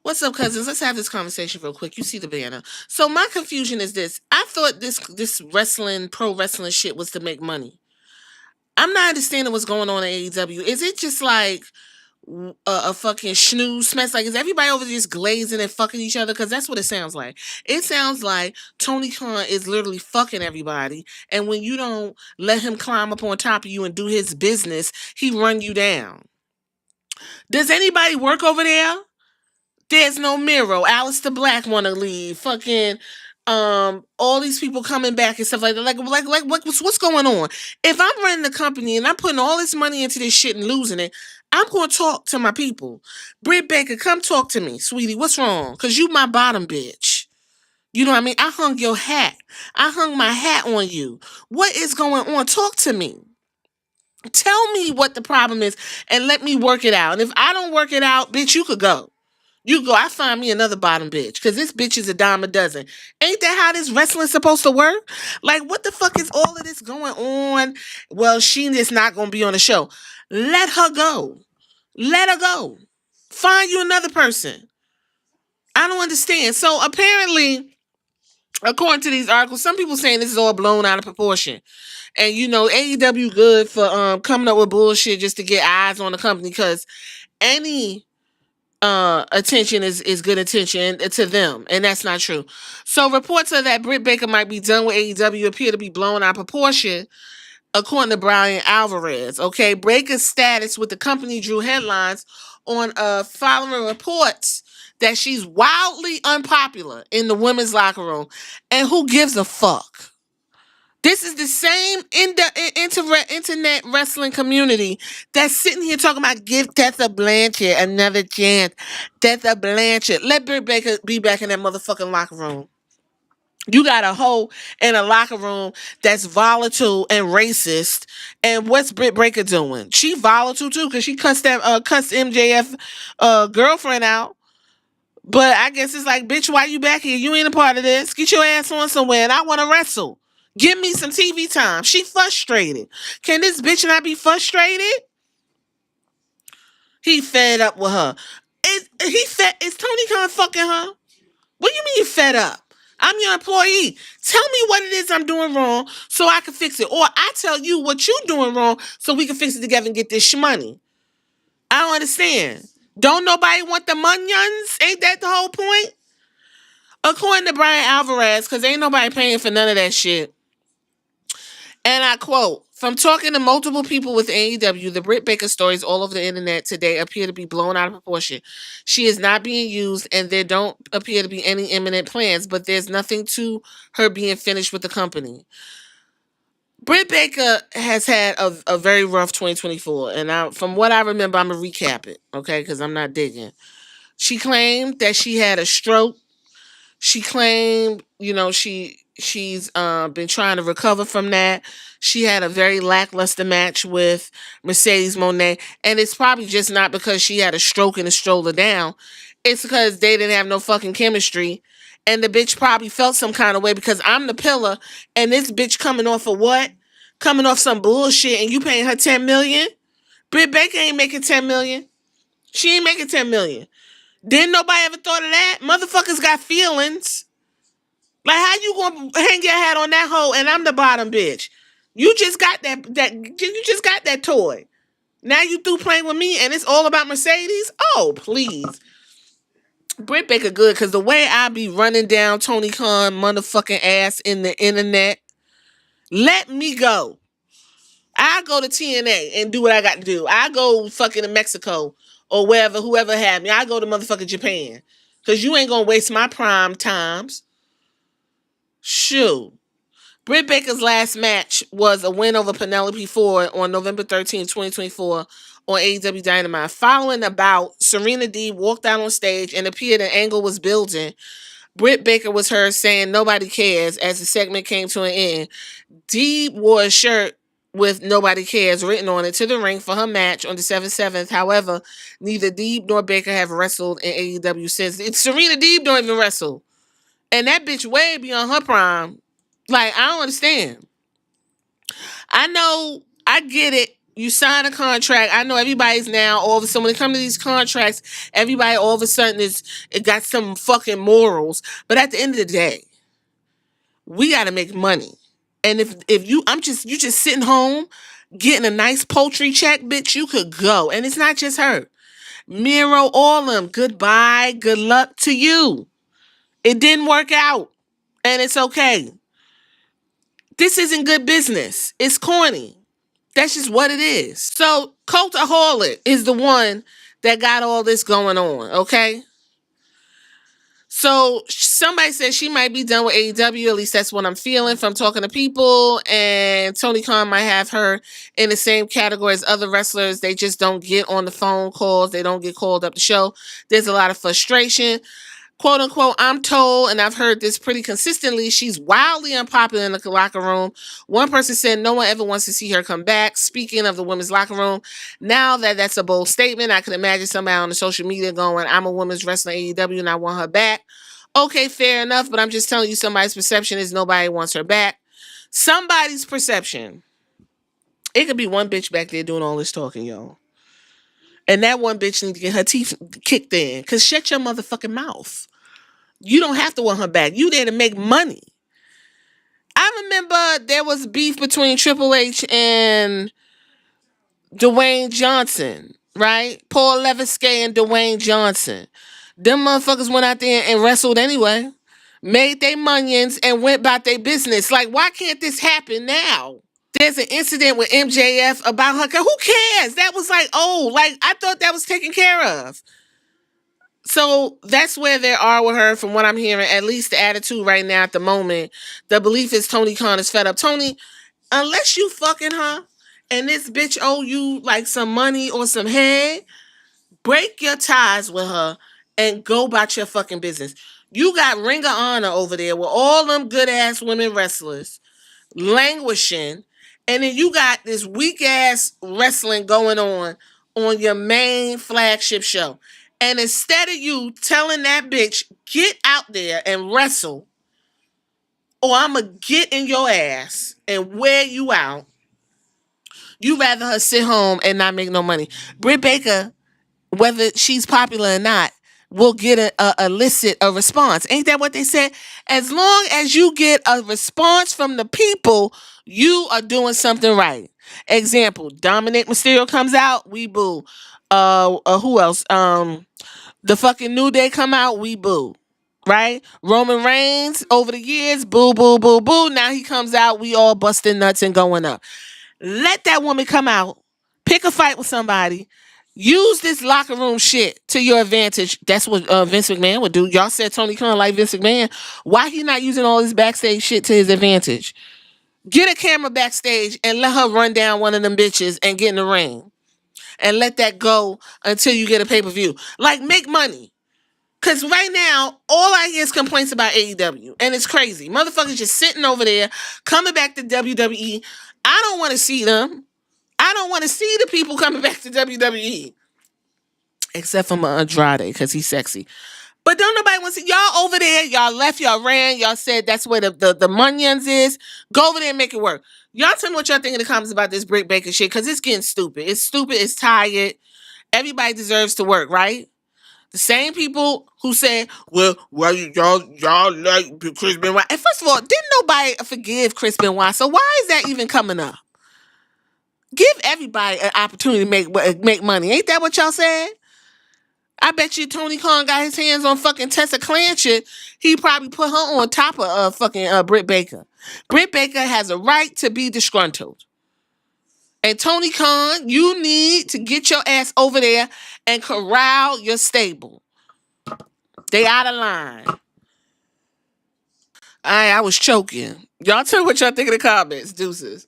What's up, cousins? Let's have this conversation real quick. You see the banner. So my confusion is this. I thought this wrestling, pro wrestling shit was to make money. I'm not understanding what's going on in AEW. Is it just like a fucking snooze mess? Like, is everybody over there just glazing and fucking each other? Because that's what it sounds like. It sounds like Tony Khan is literally fucking everybody. And when you don't let him climb up on top of you and do his business, he run you down. Does anybody work over there? There's no Miro. Alistair Black want to leave. Fucking all these people coming back and stuff like that. Like what's going on? If I'm running the company and I'm putting all this money into this shit and losing it, I'm going to talk to my people. Britt Baker, come talk to me, sweetie. What's wrong? Because you my bottom bitch. You know what I mean? I hung your hat. I hung my hat on you. What is going on? Talk to me. Tell me what the problem is and let me work it out. And if I don't work it out, bitch, you could go. You go, I find me another bottom bitch. Because this bitch is a dime a dozen. Ain't that how this wrestling's supposed to work? Like, what the fuck is all of this going on? Well, she just not going to be on the show. Let her go. Let her go. Find you another person. I don't understand. So apparently, according to these articles, some people saying this is all blown out of proportion. And you know, AEW good for coming up with bullshit just to get eyes on the company, because any attention is good attention to them, and that's not true. So reports of that Britt Baker might be done with AEW appear to be blown out of proportion, according to Brian Alvarez. Okay, Baker's status with the company drew headlines on following reports that she's wildly unpopular in the women's locker room, and who gives a fuck? This is the same internet wrestling community that's sitting here talking about give Tessa Blanchard another chance. Tessa Blanchard. Let Britt Baker be back in that motherfucking locker room. You got a hoe in a locker room that's volatile and racist. And what's Britt Baker doing? She volatile too, because she cussed MJF girlfriend out. But I guess it's like, bitch, why you back here? You ain't a part of this. Get your ass on somewhere, and I want to wrestle. Give me some TV time. She frustrated. Can this bitch not be frustrated? He fed up with her. Is Tony Khan fucking her? What do you mean you fed up? I'm your employee. Tell me what it is I'm doing wrong so I can fix it. Or I tell you what you doing wrong so we can fix it together and get this money. I don't understand. Don't nobody want the munions? Ain't that the whole point? According to Brian Alvarez, because ain't nobody paying for none of that shit. And I quote, from talking to multiple people with AEW, the Britt Baker stories all over the internet today appear to be blown out of proportion. She is not being used, and there don't appear to be any imminent plans, but there's nothing to her being finished with the company. Britt Baker has had a very rough 2024, and from what I remember, I'm going to recap it, okay, because I'm not digging. She claimed that she had a stroke. She claimed, she's been trying to recover from that. She had a very lackluster match with Mercedes Moné, and it's probably just not because she had a stroke and a stroller down. It's because they didn't have no fucking chemistry, and the bitch probably felt some kind of way because I'm the pillar, and this bitch coming off of what? Coming off some bullshit, and you paying her $10 million? Britt Baker ain't making $10 million. She ain't making $10 million. Didn't nobody ever thought of that? Motherfuckers got feelings. Like, how you gonna hang your hat on that hoe and I'm the bottom bitch? You just got you just got that toy. Now you through playing with me and it's all about Mercedes? Oh, please. Britt Baker good, because the way I be running down Tony Khan motherfucking ass in the internet, let me go. I go to TNA and do what I got to do. I go fucking to Mexico or wherever, whoever had me. I go to motherfucking Japan. Because you ain't gonna waste my prime times. Shoot. Britt Baker's last match was a win over Penelope Ford on November 13, 2024 on AEW Dynamite. Following the bout, Serena Deeb walked out on stage and appeared an angle was building. Britt Baker was heard saying nobody cares as the segment came to an end. Deeb wore a shirt with nobody cares written on it to the ring for her match on December 7th. However, neither Deeb nor Baker have wrestled in AEW since. Serena Deeb don't even wrestle. And that bitch way beyond her prime. Like, I don't understand. I know, I get it. You sign a contract. I know everybody's now all of a sudden when it comes to these contracts, everybody all of a sudden it got some fucking morals. But at the end of the day, we gotta make money. And if you just sitting home getting a nice poultry check, bitch, you could go. And it's not just her. Miro, all them. Goodbye. Good luck to you. It didn't work out. And it's okay. This isn't good business. It's corny. That's just what it is. So Cultaholic is the one that got all this going on, okay? So somebody said she might be done with AEW. At least that's what I'm feeling from talking to people. And Tony Khan might have her in the same category as other wrestlers. They just don't get on the phone calls. They don't get called up to show. There's a lot of frustration. Quote unquote, I'm told, and I've heard this pretty consistently, she's wildly unpopular in the locker room. One person said no one ever wants to see her come back. Speaking of the women's locker room, now that's a bold statement. I can imagine somebody on the social media going, I'm a women's wrestler in AEW and I want her back. Okay, fair enough, but I'm just telling you somebody's perception is nobody wants her back. Somebody's perception. It could be one bitch back there doing all this talking, y'all. And that one bitch needs to get her teeth kicked in. Because shut your motherfucking mouth. You don't have to want her back. You there to make money. I remember there was beef between Triple H and Dwayne Johnson, right? Paul Levesque and Dwayne Johnson. Them motherfuckers went out there and wrestled anyway. Made their monions and went about their business. Like, why can't this happen now? There's an incident with MJF about her. Who cares? That was like, oh, like, I thought that was taken care of. So that's where they are with her from what I'm hearing, at least the attitude right now at the moment. The belief is Tony Khan is fed up. Tony, unless you fucking her and this bitch owe you like some money or some head, break your ties with her and go about your fucking business. You got Ring of Honor over there with all them good ass women wrestlers languishing, and then you got this weak ass wrestling going on your main flagship show. And instead of you telling that bitch, get out there and wrestle, or I'm going to get in your ass and wear you out, you rather her sit home and not make no money. Britt Baker, whether she's popular or not, will get elicit a response. Ain't that what they said? As long as you get a response from the people, you are doing something right. Example, Dominic Mysterio comes out, we boo. Who else? The fucking New Day come out, we boo. Right? Roman Reigns, over the years, boo, boo, boo, boo. Now he comes out, we all busting nuts and going up. Let that woman come out, pick a fight with somebody, use this locker room shit to your advantage. That's what Vince McMahon would do. Y'all said Tony Khan like Vince McMahon. Why he not using all this backstage shit to his advantage? Get a camera backstage and let her run down one of them bitches and get in the ring. And let that go until you get a pay-per-view. Like, make money. Because right now, all I hear is complaints about AEW. And it's crazy. Motherfuckers just sitting over there, coming back to WWE. I don't want to see them. I don't want to see the people coming back to WWE. Except for my Andrade, because he's sexy. But don't nobody want to see y'all over there. Y'all left, y'all ran. Y'all said that's where the Munions is. Go over there and make it work. Y'all tell me what y'all think in the comments about this Britt Baker shit, because it's getting stupid. It's stupid. It's tired. Everybody deserves to work, right? The same people who said, well, y'all like Chris Benoit. And first of all, didn't nobody forgive Chris Benoit? So why is that even coming up? Give everybody an opportunity to make money. Ain't that what y'all said? I bet you Tony Khan got his hands on fucking Tessa Blanchard. He probably put her on top of fucking Britt Baker. Britt Baker has a right to be disgruntled. And Tony Khan, you need to get your ass over there and corral your stable. They out of line. I was choking. Y'all tell me what y'all think in the comments. Deuces.